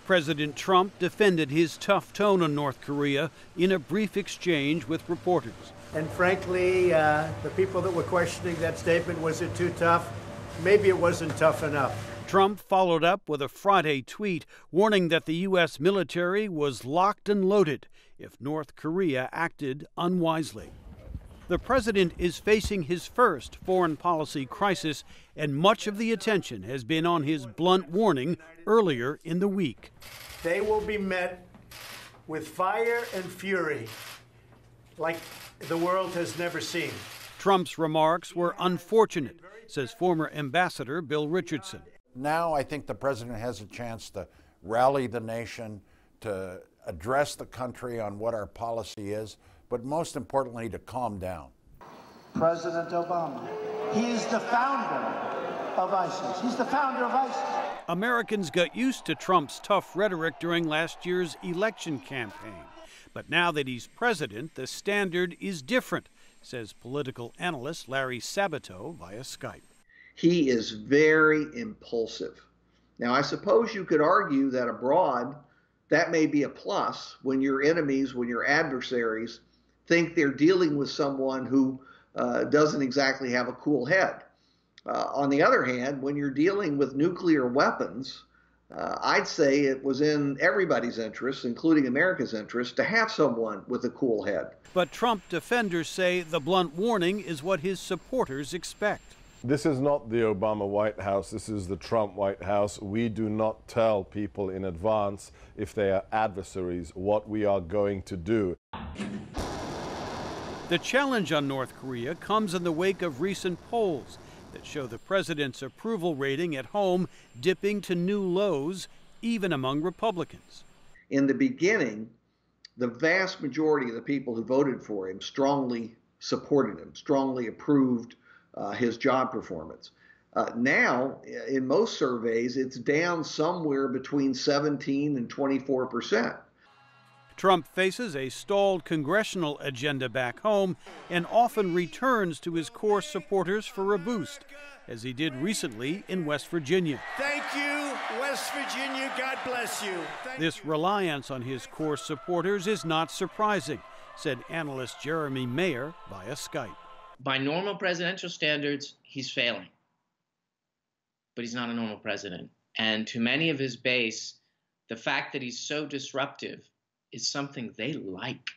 President Trump defended his tough tone on North Korea in a brief exchange with reporters. And frankly, the people that were questioning that statement, was it too tough? Maybe it wasn't tough enough. Trump followed up with a Friday tweet warning that the U.S. military was locked and loaded if North Korea acted unwisely. The president is facing his first foreign policy crisis, and much of the attention has been on his blunt warning earlier in the week. They will be met with fire and fury like the world has never seen. Trump's remarks were unfortunate, says former Ambassador Bill Richardson. Now I think the president has a chance to rally the nation, to address the country on what our policy is, but most importantly, to calm down. President Obama, he is the founder of ISIS. He's the founder of ISIS. Americans got used to Trump's tough rhetoric during last year's election campaign. But now that he's president, the standard is different, says political analyst Larry Sabato via Skype. He is very impulsive. Now, I suppose you could argue that abroad, that may be a plus when your enemies, when your adversaries think they're dealing with someone who doesn't exactly have a cool head. On the other hand, when you're dealing with nuclear weapons, I'd say it was in everybody's interest, including America's interest, to have someone with a cool head. But Trump defenders say the blunt warning is what his supporters expect. This is not the Obama White House. This is the Trump White House. We do not tell people in advance, if they are adversaries, what we are going to do. The challenge on North Korea comes in the wake of recent polls that show the president's approval rating at home dipping to new lows, even among Republicans. In the beginning, the vast majority of the people who voted for him strongly supported him, strongly approved his job performance. Now, in most surveys, it's down somewhere between 17 and 24%. Trump faces a stalled congressional agenda back home and often returns to his core supporters for a boost, as he did recently in West Virginia. Thank you, West Virginia. God bless you. This reliance on his core supporters is not surprising, said analyst Jeremy Mayer via Skype. By normal presidential standards, he's failing. But he's not a normal president. And to many of his base, the fact that he's so disruptive is something they like.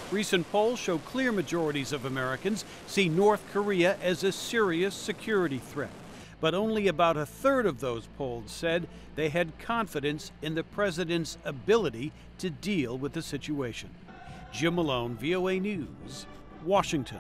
Recent polls show clear majorities of Americans see North Korea as a serious security threat. But only about a third of those polled said they had confidence in the president's ability to deal with the situation. Jim Malone, VOA News, Washington.